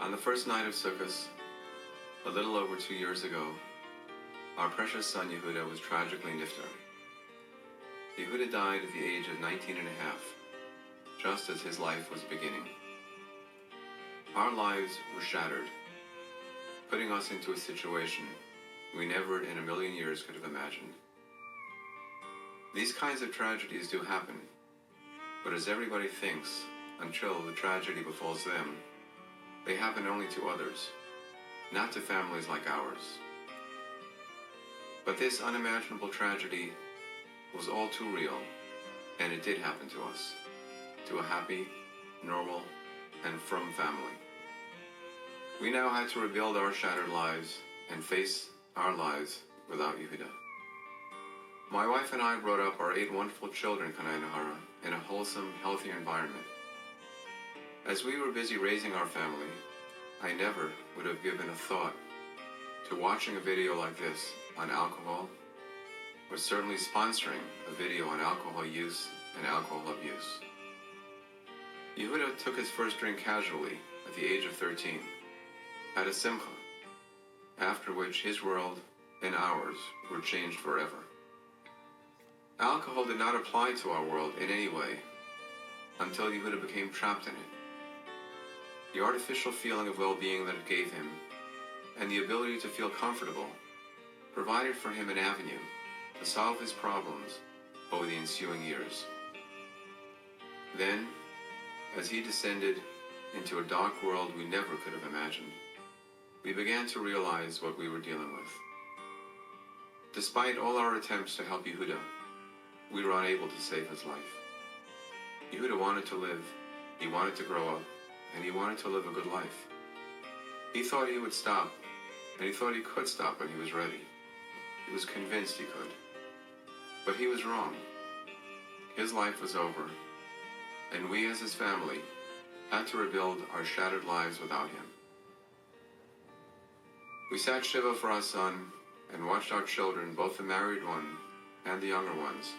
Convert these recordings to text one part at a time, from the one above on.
On the first night of Simchas, a little over 2 years ago, our precious son Yehuda was tragically niftar. Yehuda died at the age of 19 and a half, just as his life was beginning. Our lives were shattered, putting us into a situation we never in a million years could have imagined. These kinds of tragedies do happen, but as everybody thinks, until the tragedy befalls them, they happen only to others, not to families like ours. But this unimaginable tragedy was all too real, and it did happen to us, to a happy, normal, and frum family. We now had to rebuild our shattered lives and face our lives without Yehuda. My wife and I brought up our 8 wonderful children, Kanai Nahara, in a wholesome, healthy environment. As we were busy raising our family, I never would have given a thought to watching a video like this on alcohol, or certainly sponsoring a video on alcohol use and alcohol abuse. Yehuda took his first drink casually at the age of 13, at a simcha, after which his world and ours were changed forever. Alcohol did not apply to our world in any way until Yehuda became trapped in it. The artificial feeling of well-being that it gave him, and the ability to feel comfortable, provided for him an avenue to solve his problems over the ensuing years. Then, as he descended into a dark world we never could have imagined, we began to realize what we were dealing with. Despite all our attempts to help Yehuda, we were unable to save his life. Yehuda wanted to live, he wanted to grow up, and he wanted to live a good life. He thought he would stop, and he thought he could stop when he was ready. He was convinced he could. But he was wrong. His life was over, and we as his family had to rebuild our shattered lives without him. We sat Shiva for our son and watched our children, both the married one and the younger ones,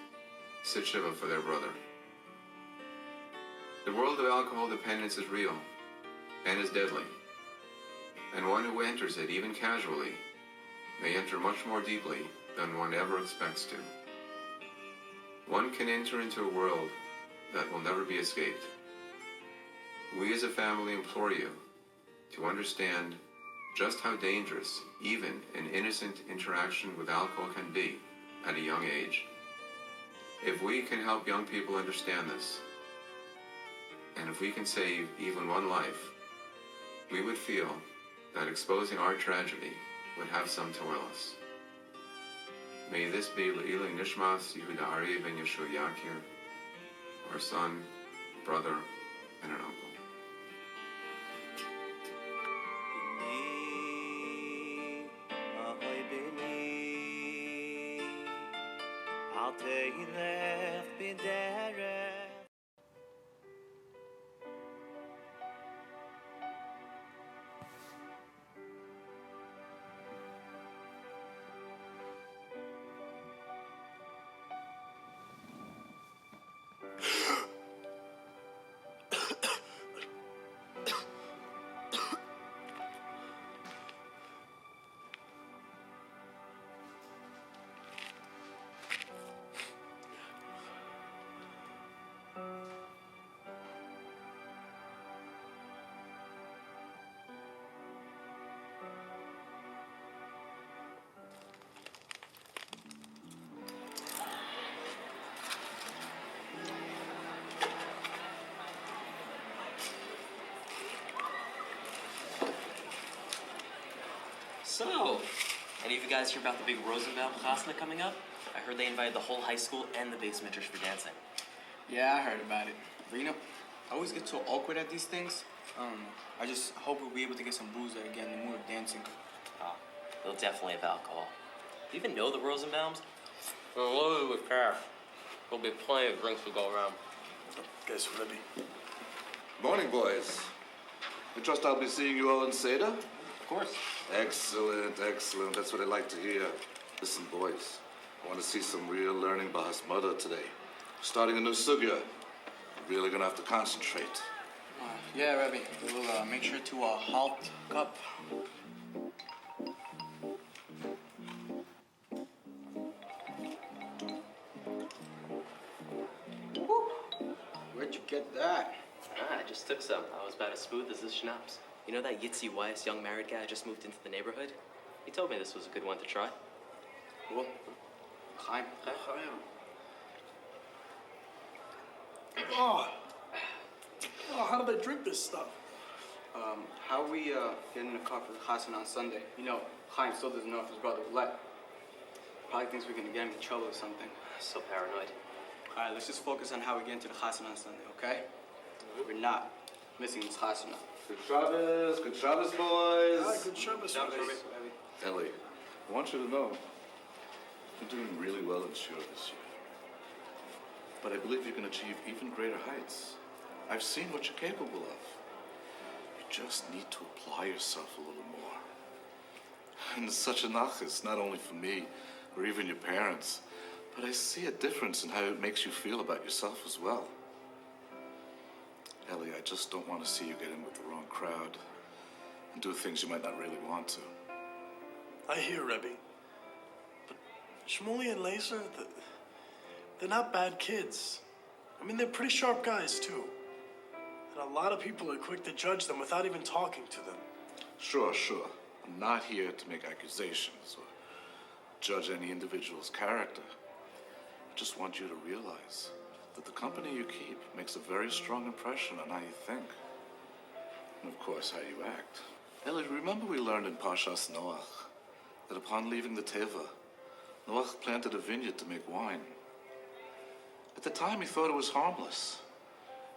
sit Shiva for their brother. The world of alcohol dependence is real and is deadly, and one who enters it, even casually, may enter much more deeply than one ever expects to. One can enter into a world that will never be escaped. We as a family implore you to understand just how dangerous even an innocent interaction with alcohol can be at a young age. If we can help young people understand this, and if we can save even one life, we would feel that exposing our tragedy would have some to us. May this be Le'ilui Nishmas Yehuda Ari ben Yeshua Yakir, our son, brother, and an uncle. So, any of you guys hear about the big Rosenbaum Chasna coming up? I heard they invited the whole high school and the basementers for dancing. Yeah, I heard about it. But you know, I always get so awkward at these things. I just hope we'll be able to get some booze there again in the mood of dancing. Oh, they'll definitely have alcohol. Do you even know the Rosenbaums? We're loaded with cash. There'll be plenty of drinks to go around. Guess who Libby? Morning, boys. I trust I'll be seeing you all in Seder? Of course. Excellent, excellent. That's what I like to hear. Listen, boys, I want to see some real learning by his mother today. Starting a new sugya. I'm really gonna have to concentrate. Yeah, Rebbe. We'll make sure to halt cup. Where'd you get that? Ah, I just took some. I was about as smooth as this schnapps. You know that Yitzi Weiss young married guy just moved into the neighborhood? He told me this was a good one to try. Cool. Chaim. Oh, how do they drink this stuff? How are we getting in the car for the chassan on Sunday? You know, Chaim still doesn't know if his brother will let. Probably thinks we're gonna get him in trouble or something. So paranoid. All right, let's just focus on how we get into the chassan on Sunday, okay? We're not missing this chassan. Good Shabbos, boys. Ah, good Shabbos. Ellie, I want you to know, you're doing really well in Shur this year. But I believe you can achieve even greater heights. I've seen what you're capable of. You just need to apply yourself a little more. And it's such a nachas, not only for me, or even your parents, but I see a difference in how it makes you feel about yourself as well. Ellie, I just don't want to see you get in with the wrong crowd and do things you might not really want to. I hear, Rebbe. But Shmuley and Laser, they're not bad kids. I mean, they're pretty sharp guys, too. And a lot of people are quick to judge them without even talking to them. Sure. I'm not here to make accusations or judge any individual's character. I just want you to realize that the company you keep makes a very strong impression on how you think. And of course, how you act. Ellie, remember we learned in Parshas Noach that upon leaving the Teva, Noach planted a vineyard to make wine. At the time, he thought it was harmless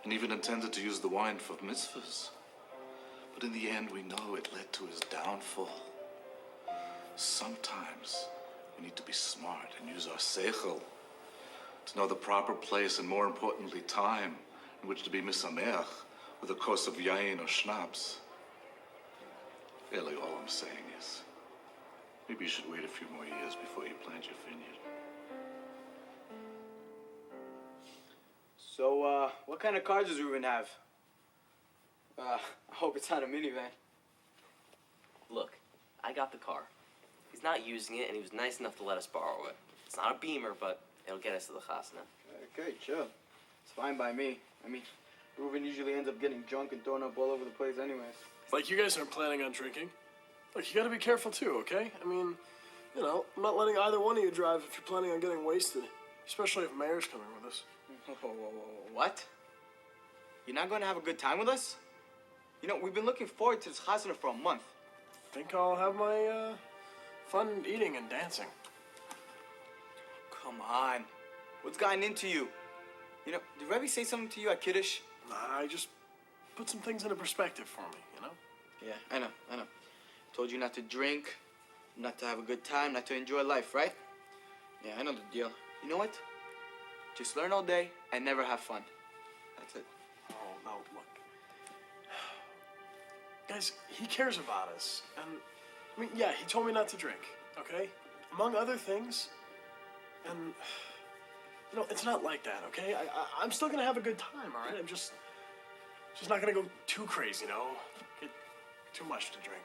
and even intended to use the wine for mitzvahs. But in the end, we know it led to his downfall. Sometimes we need to be smart and use our seichel to know the proper place and, more importantly, time in which to be misameach with a course of yain or schnapps. Really, all I'm saying is, maybe you should wait a few more years before you plant your vineyard. So, what kind of car does Reuben have? I hope it's not a minivan. Look, I got the car. He's not using it, and he was nice enough to let us borrow it. It's not a Beamer, but it'll get us to the chasna. Okay, chill. It's fine by me. I mean, Reuben usually ends up getting drunk and thrown up all over the place anyways. Like, you guys aren't planning on drinking. Look, you gotta be careful, too, okay? I mean, you know, I'm not letting either one of you drive if you're planning on getting wasted. Especially if Mayor's coming with us. What? You're not going to have a good time with us? You know, we've been looking forward to this chasana for a month. Think I'll have my, fun eating and dancing. Come on. What's gotten into you? You know, did Rebbe say something to you at Kiddush? Nah, I just put some things into perspective for me, you know? Yeah, I know. Told you not to drink, not to have a good time, not to enjoy life, right? Yeah, I know the deal. You know what? Just learn all day and never have fun. That's it. Oh, no, look. Guys, he cares about us. And, I mean, yeah, he told me not to drink, okay? Among other things. And, you know, it's not like that, okay? I'm still gonna have a good time, all right? I'm just not gonna go too crazy, you know? Get too much to drink.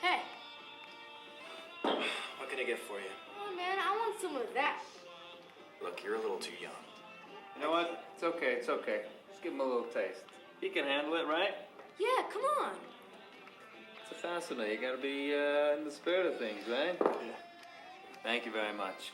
Hey, What can I get for you? oh man, I want some of that. Look, you're a little too young. You know what? It's okay. Just give him a little taste. He can handle it, right? Yeah, come on. It's a fascinator. You gotta be in the spirit of things, right? Yeah. Thank you very much.